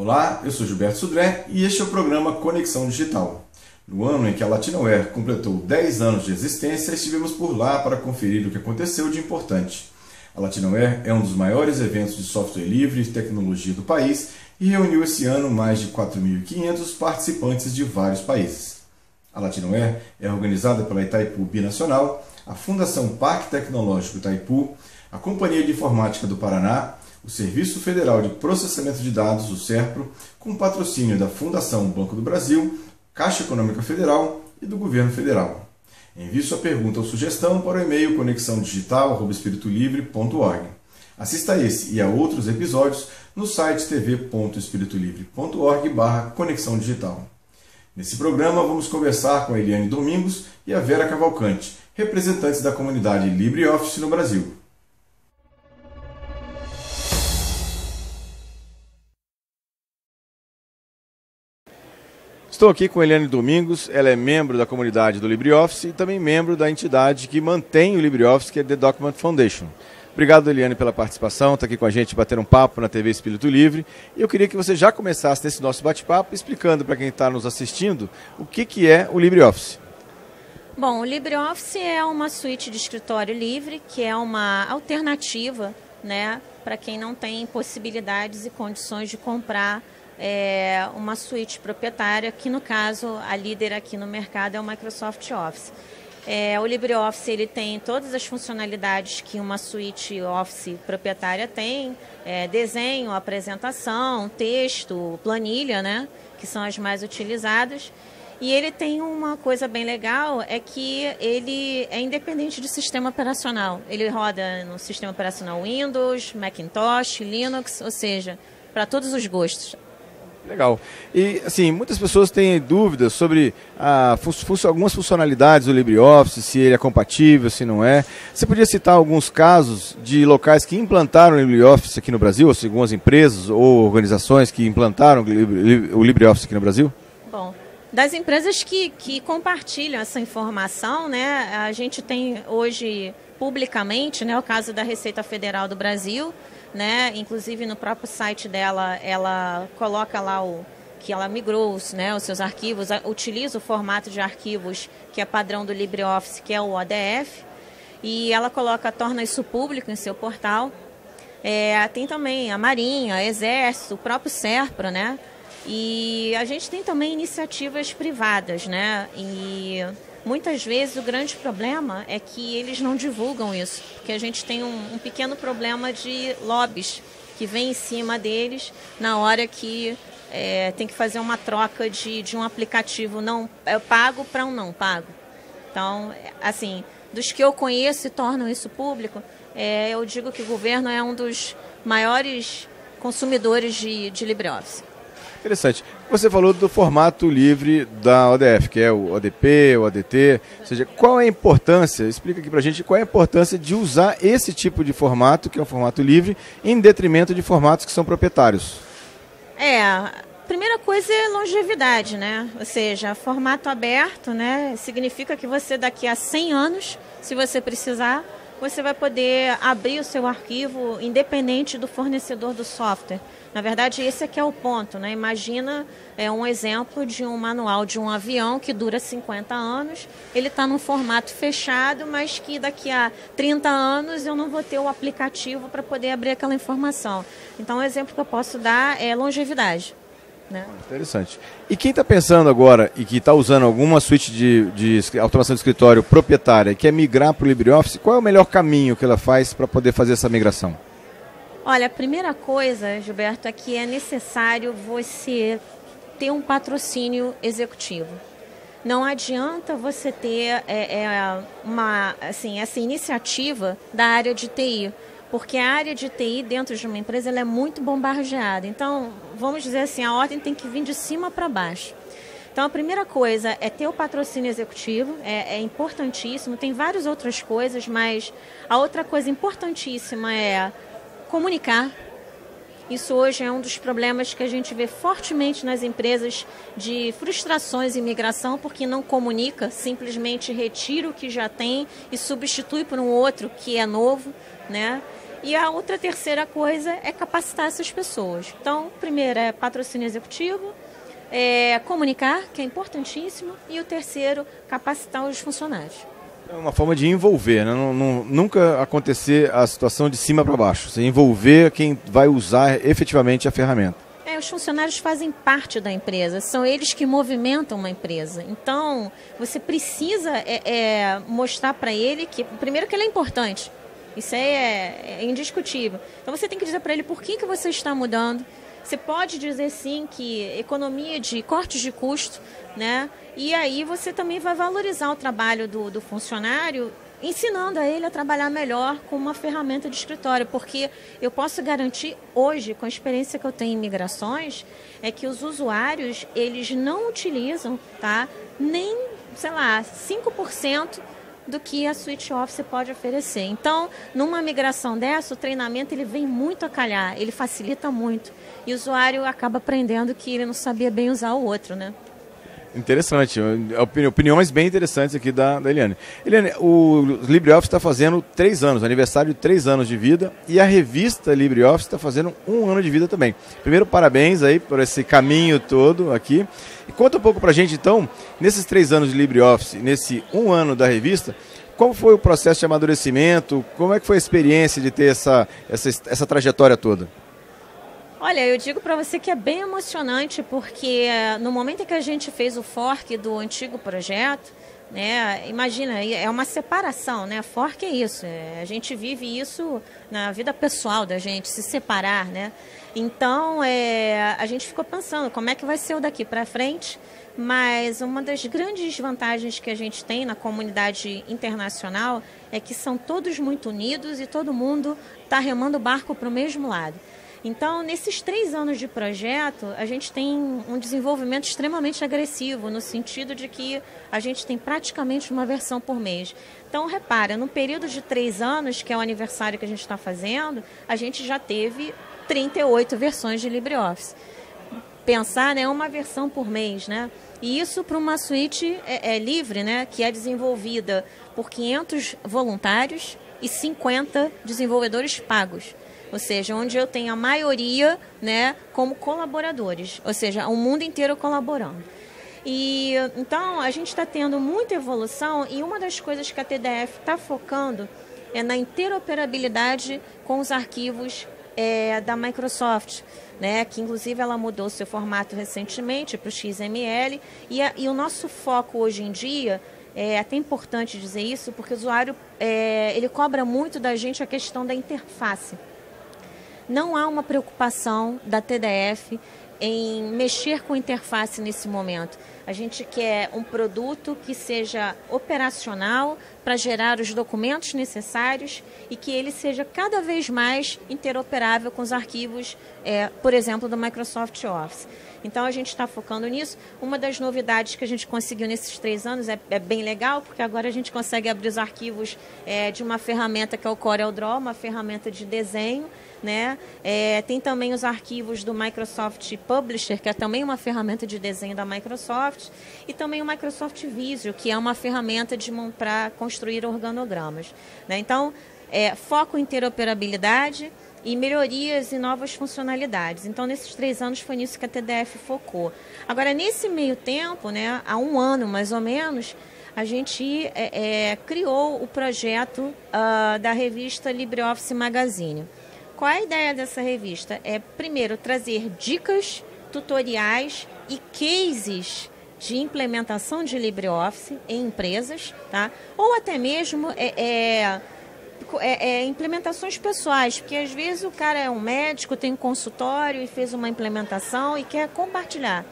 Olá, eu sou Gilberto Sudré e este é o programa Conexão Digital. No ano em que a Latinaware completou 10 anos de existência, estivemos por lá para conferir o que aconteceu de importante. A Latinaware é um dos maiores eventos de software livre e tecnologia do país e reuniu esse ano mais de 4.500 participantes de vários países. A Latinaware é organizada pela Itaipu Binacional, a Fundação Parque Tecnológico Itaipu, a Companhia de Informática do Paraná, o Serviço Federal de Processamento de Dados, o SERPRO, com patrocínio da Fundação Banco do Brasil, Caixa Econômica Federal e do Governo Federal. Envie sua pergunta ou sugestão para o e-mail conexãodigital@espiritolivre.org. Assista a esse e a outros episódios no site tv.espiritolivre.org/conexão digital. Nesse programa vamos conversar com a Eliane Domingos e a Vera Cavalcante, representantes da comunidade LibreOffice no Brasil. Estou aqui com a Eliane Domingos, ela é membro da comunidade do LibreOffice e também membro da entidade que mantém o LibreOffice, que é The Document Foundation. Obrigado, Eliane, pela participação, está aqui com a gente batendo um papo na TV Espírito Livre. E eu queria que você já começasse nesse nosso bate-papo explicando para quem está nos assistindo o que é o LibreOffice. Bom, o LibreOffice é uma suíte de escritório livre, que é uma alternativa, né, para quem não tem possibilidades e condições de comprar uma suíte proprietária, que no caso a líder aqui no mercado é o Microsoft Office. O LibreOffice ele tem todas as funcionalidades que uma suíte Office proprietária tem, desenho, apresentação, texto, planilha, né, que são as mais utilizadas. E ele tem uma coisa bem legal, é que ele é independente de sistema operacional. Ele roda no sistema operacional Windows, Macintosh, Linux, ou seja, para todos os gostos. Legal. E, assim, muitas pessoas têm dúvidas sobre algumas funcionalidades do LibreOffice, se ele é compatível, se não é. Você podia citar alguns casos de locais que implantaram o LibreOffice aqui no Brasil, ou algumas empresas ou organizações que implantaram o LibreOffice aqui no Brasil? Bom, das empresas que compartilham essa informação, né, a gente tem hoje publicamente, né, o caso da Receita Federal do Brasil, né? Inclusive no próprio site dela, ela coloca lá que ela migrou os seus arquivos, utiliza o formato de arquivos que é padrão do LibreOffice, que é o ODF, e ela torna isso público em seu portal. Tem também a Marinha, Exército, o próprio SERPRO, né? E a gente tem também iniciativas privadas, né? E muitas vezes o grande problema é que eles não divulgam isso, porque a gente tem um pequeno problema de lobbies que vem em cima deles na hora que tem que fazer uma troca de um aplicativo não pago para um não pago. Então, assim, dos que eu conheço e tornam isso público, eu digo que o governo é um dos maiores consumidores de LibreOffice. Interessante. Você falou do formato livre da ODF, que é o ODP, o ODT. Ou seja, qual é a importância, explica aqui pra gente, qual é a importância de usar esse tipo de formato, que é um formato livre, em detrimento de formatos que são proprietários? A primeira coisa é longevidade, né? Ou seja, formato aberto, né, significa que você daqui a 100 anos, se você precisar, você vai poder abrir o seu arquivo independente do fornecedor do software. Na verdade, esse aqui é o ponto, né? Imagina um exemplo de um manual de um avião que dura 50 anos, ele está num formato fechado, mas que daqui a 30 anos eu não vou ter o aplicativo para poder abrir aquela informação. Então, o exemplo que eu posso dar é longevidade, né? Interessante. E quem está pensando agora e que está usando alguma suíte de automação de escritório proprietária e quer migrar para o LibreOffice, qual é o melhor caminho que ela faz para poder fazer essa migração? Olha, a primeira coisa, Gilberto, é que é necessário você ter um patrocínio executivo. Não adianta você ter essa iniciativa da área de TI, porque a área de TI dentro de uma empresa ela é muito bombardeada. Então, vamos dizer assim, a ordem tem que vir de cima para baixo. Então, a primeira coisa é ter o patrocínio executivo, é importantíssimo. Tem várias outras coisas, mas a outra coisa importantíssima é comunicar. Isso hoje é um dos problemas que a gente vê fortemente nas empresas de frustrações e migração, porque não comunica, simplesmente retira o que já tem e substitui por um outro que é novo, né? E a outra terceira coisa é capacitar essas pessoas. Então, primeiro é patrocínio executivo, comunicar, que é importantíssimo, e o terceiro, capacitar os funcionários. É uma forma de envolver, né? Nunca acontecer a situação de cima para baixo. Você envolver quem vai usar efetivamente a ferramenta. Os funcionários fazem parte da empresa, são eles que movimentam uma empresa. Então, você precisa mostrar para ele que, primeiro, que ele é importante. Isso aí é indiscutível. Então, você tem que dizer para ele por que você está mudando. Você pode dizer, sim, que economia de cortes de custo, né? E aí você também vai valorizar o trabalho do funcionário, ensinando a ele a trabalhar melhor com uma ferramenta de escritório, porque eu posso garantir hoje, com a experiência que eu tenho em migrações, é que os usuários, eles não utilizam, tá, nem, 5% do que a Suite Office pode oferecer. Então, numa migração dessa, o treinamento ele vem muito a calhar, ele facilita muito. E o usuário acaba aprendendo que ele não sabia bem usar o outro, né? Interessante, opiniões bem interessantes aqui da Eliane. Eliane, o LibreOffice está fazendo 3 anos, aniversário de 3 anos de vida, e a revista LibreOffice está fazendo 1 ano de vida também. Primeiro, parabéns aí por esse caminho todo aqui. E conta um pouco pra gente então, nesses 3 anos de LibreOffice, nesse 1 ano da revista, qual foi o processo de amadurecimento, como é que foi a experiência de ter essa trajetória toda? Olha, eu digo para você que é bem emocionante, porque no momento em que a gente fez o fork do antigo projeto, né, imagina, é uma separação, né? Fork é isso, a gente vive isso na vida pessoal da gente, se separar, né? Então, a gente ficou pensando como é que vai ser o daqui para frente, mas uma das grandes vantagens que a gente tem na comunidade internacional é que são todos muito unidos e todo mundo está remando o barco para o mesmo lado. Então, nesses 3 anos de projeto, a gente tem um desenvolvimento extremamente agressivo, no sentido de que a gente tem praticamente uma versão por mês. Então, repara, no período de 3 anos, que é o aniversário que a gente está fazendo, a gente já teve 38 versões de LibreOffice. Pensar, né, uma versão por mês, né? E isso para uma suíte livre, né, que é desenvolvida por 500 voluntários e 50 desenvolvedores pagos. Ou seja, onde eu tenho a maioria, né, como colaboradores, ou seja, o mundo inteiro colaborando. E então a gente está tendo muita evolução e uma das coisas que a TDF está focando é na interoperabilidade com os arquivos da Microsoft, né, que inclusive ela mudou seu formato recentemente para o XML e o nosso foco hoje em dia é até importante dizer isso, porque o usuário ele cobra muito da gente a questão da interface. Não há uma preocupação da TDF em mexer com interface nesse momento. A gente quer um produto que seja operacional para gerar os documentos necessários e que ele seja cada vez mais interoperável com os arquivos, por exemplo, do Microsoft Office. Então, a gente está focando nisso. Uma das novidades que a gente conseguiu nesses 3 anos é bem legal, porque agora a gente consegue abrir os arquivos de uma ferramenta que é o CorelDRAW, uma ferramenta de desenho, né? Tem também os arquivos do Microsoft Publisher, que é também uma ferramenta de desenho da Microsoft, e também o Microsoft Visio, que é uma ferramenta para construir organogramas, né? Então, foco em interoperabilidade e melhorias e novas funcionalidades. Então, nesses 3 anos foi nisso que a TDF focou. Agora, nesse meio tempo, né, há 1 ano mais ou menos, a gente criou o projeto da revista LibreOffice Magazine. Qual é a ideia dessa revista? Primeiro, trazer dicas, tutoriais e cases de implementação de LibreOffice em empresas, tá? Ou até mesmo implementações pessoais, porque às vezes o cara é um médico, tem um consultório e fez uma implementação e quer compartilhar.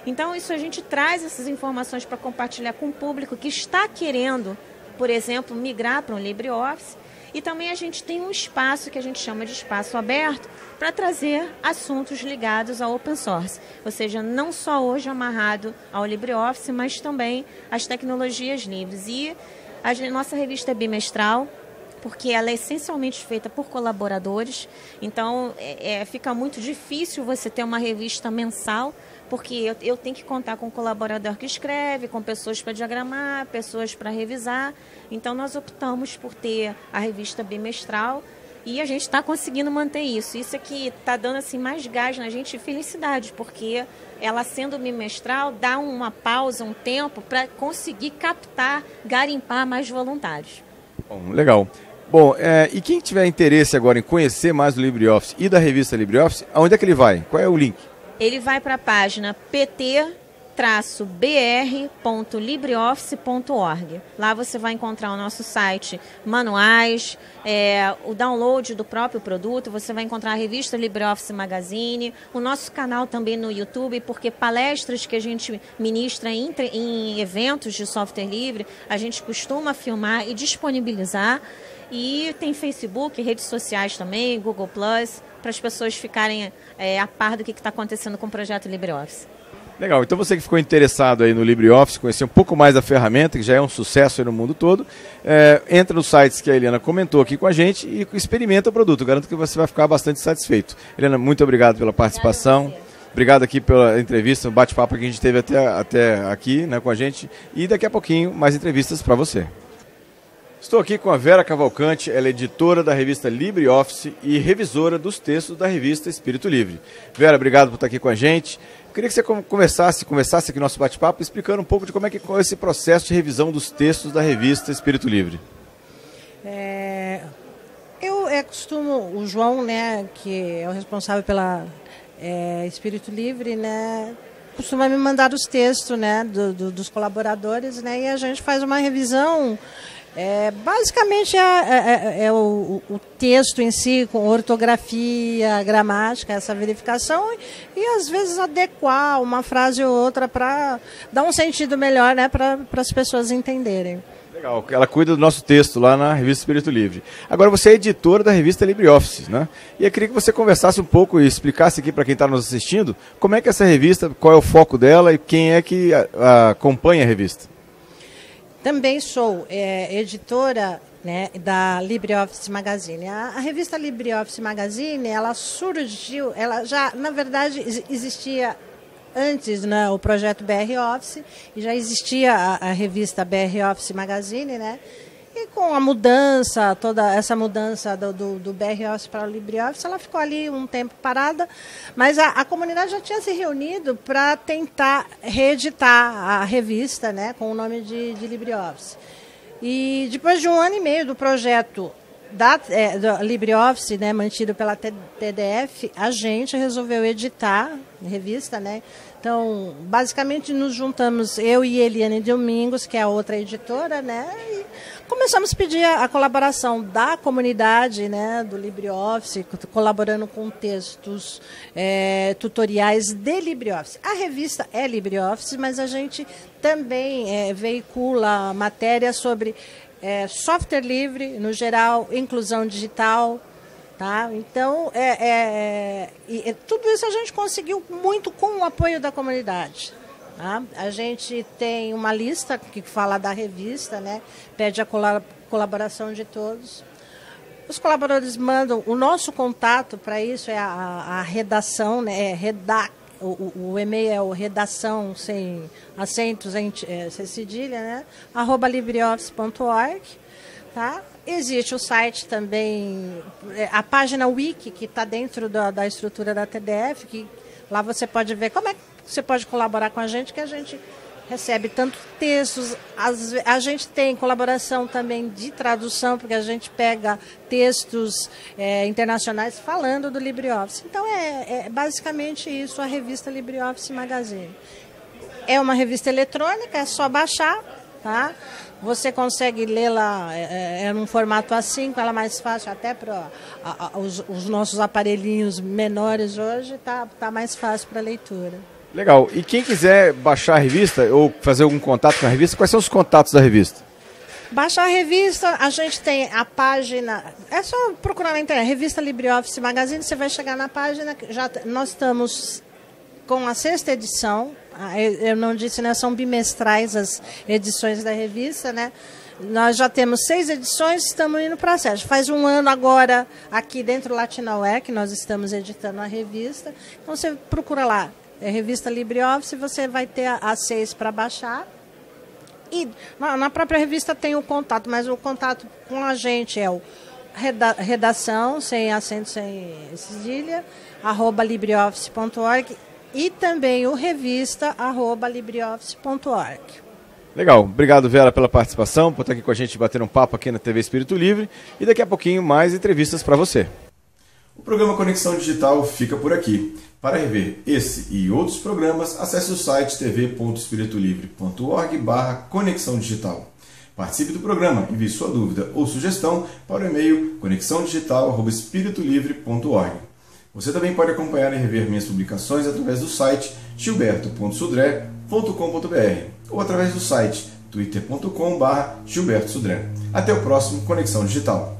Então, isso a gente traz essas informações para compartilhar com o público que está querendo, por exemplo, migrar para um LibreOffice. E também a gente tem um espaço que a gente chama de espaço aberto para trazer assuntos ligados ao open source. Ou seja, não só hoje amarrado ao LibreOffice, mas também às tecnologias livres. E a nossa revista é bimestral, porque ela é essencialmente feita por colaboradores. Então, fica muito difícil você ter uma revista mensal, porque eu tenho que contar com um colaborador que escreve, com pessoas para diagramar, pessoas para revisar. Então, nós optamos por ter a revista bimestral. E a gente está conseguindo manter isso. Isso é que está dando assim, mais gás na gente e felicidade, porque ela sendo bimestral dá uma pausa, um tempo para conseguir captar, garimpar mais voluntários. Bom, legal. Bom, e quem tiver interesse agora em conhecer mais do LibreOffice e da revista LibreOffice, aonde é que ele vai? Qual é o link? Ele vai para a página pt-br.libreoffice.org. Lá você vai encontrar o nosso site, manuais, o download do próprio produto, você vai encontrar a revista LibreOffice Magazine, o nosso canal também no YouTube, porque palestras que a gente ministra em eventos de software livre, a gente costuma filmar e disponibilizar. E tem Facebook, redes sociais também, Google+, para as pessoas ficarem a par do que está acontecendo com o projeto LibreOffice. Legal, então você que ficou interessado aí no LibreOffice, conhecer um pouco mais da ferramenta, que já é um sucesso aí no mundo todo, entra nos sites que a Eliana comentou aqui com a gente e experimenta o produto. Garanto que você vai ficar bastante satisfeito. Eliana, muito obrigado pela participação. Obrigado aqui pela entrevista, o bate-papo que a gente teve até aqui, né, com a gente. E daqui a pouquinho mais entrevistas para você. Estou aqui com a Vera Cavalcante, ela é editora da revista LibreOffice e revisora dos textos da revista Espírito Livre. Vera, obrigado por estar aqui com a gente. Eu queria que você começasse aqui nosso bate-papo explicando um pouco de como é que é esse processo de revisão dos textos da revista Espírito Livre. Eu costumo, o João, né, que é o responsável pela Espírito Livre, né, costuma me mandar os textos, né, dos colaboradores, né, e a gente faz uma revisão. Basicamente o texto em si, com ortografia, gramática, essa verificação, e às vezes adequar uma frase ou outra para dar um sentido melhor, né, para as pessoas entenderem. Legal, ela cuida do nosso texto lá na revista Espírito Livre. Agora você é editora da revista LibreOffice, né? E eu queria que você conversasse um pouco e explicasse aqui para quem está nos assistindo como é que essa revista, qual é o foco dela e quem é que acompanha a revista. Também sou editora, né, da LibreOffice Magazine. A revista LibreOffice Magazine, ela surgiu, ela já, na verdade, existia antes, né, o projeto BR Office, e já existia a revista BR Office Magazine, né? E com a mudança, toda essa mudança do BR Office para o LibreOffice, ela ficou ali um tempo parada, mas a comunidade já tinha se reunido para tentar reeditar a revista, né, com o nome de LibreOffice. E depois de 1 ano e meio do projeto do LibreOffice, né, mantido pela TDF, a gente resolveu editar a revista, né? Então, basicamente nos juntamos, eu e Eliane Domingos, que é a outra editora, né? E começamos a pedir a colaboração da comunidade, né, do LibreOffice, colaborando com textos, tutoriais de LibreOffice. A revista é LibreOffice, mas a gente também veicula matéria sobre software livre, no geral, inclusão digital. Tá? Então, tudo isso a gente conseguiu muito com o apoio da comunidade. Tá? A gente tem uma lista que fala da revista, né? Pede a colaboração de todos. Os colaboradores mandam, o nosso contato para isso é a redação, né? O e-mail é o redação sem acentos, sem cedilha, né? @libreoffice.org, tá? Existe o site também, a página Wiki, que está dentro da estrutura da TDF, que lá você pode ver como é que você pode colaborar com a gente, que a gente recebe tanto textos, a gente tem colaboração também de tradução, porque a gente pega textos internacionais falando do LibreOffice. Então, basicamente isso, a revista LibreOffice Magazine. É uma revista eletrônica, é só baixar, tá? Você consegue lê-la num formato A5, ela é mais fácil até para os nossos aparelhinhos menores hoje, tá mais fácil para leitura. Legal. E quem quiser baixar a revista ou fazer algum contato com a revista, quais são os contatos da revista? Baixar a revista, a gente tem a página, é só procurar na internet, revista LibreOffice Magazine, você vai chegar na página, nós estamos com a 6ª edição, eu não disse, né, são bimestrais as edições da revista, né? Nós já temos 6 edições, estamos indo para a 7. Faz 1 ano agora, aqui dentro do Latinaware, que nós estamos editando a revista. Então você procura lá, revista LibreOffice, você vai ter a 6 para baixar. E na própria revista tem o contato, mas o contato com a gente é o redação, sem acento, sem cedilha, @libreoffice.org e também o revista @libreoffice.org. Legal, obrigado Vera pela participação, por estar aqui com a gente batendo um papo aqui na TV Espírito Livre e daqui a pouquinho mais entrevistas para você. O programa Conexão Digital fica por aqui. Para rever esse e outros programas, acesse o site tv.espiritolivre.org/conexão digital. Participe do programa, envie sua dúvida ou sugestão para o e-mail conexãodigital@espiritolivre.org. Você também pode acompanhar e rever minhas publicações através do site gilberto.sudré.com.br ou através do site twitter.com/gilbertosudré. Até o próximo Conexão Digital.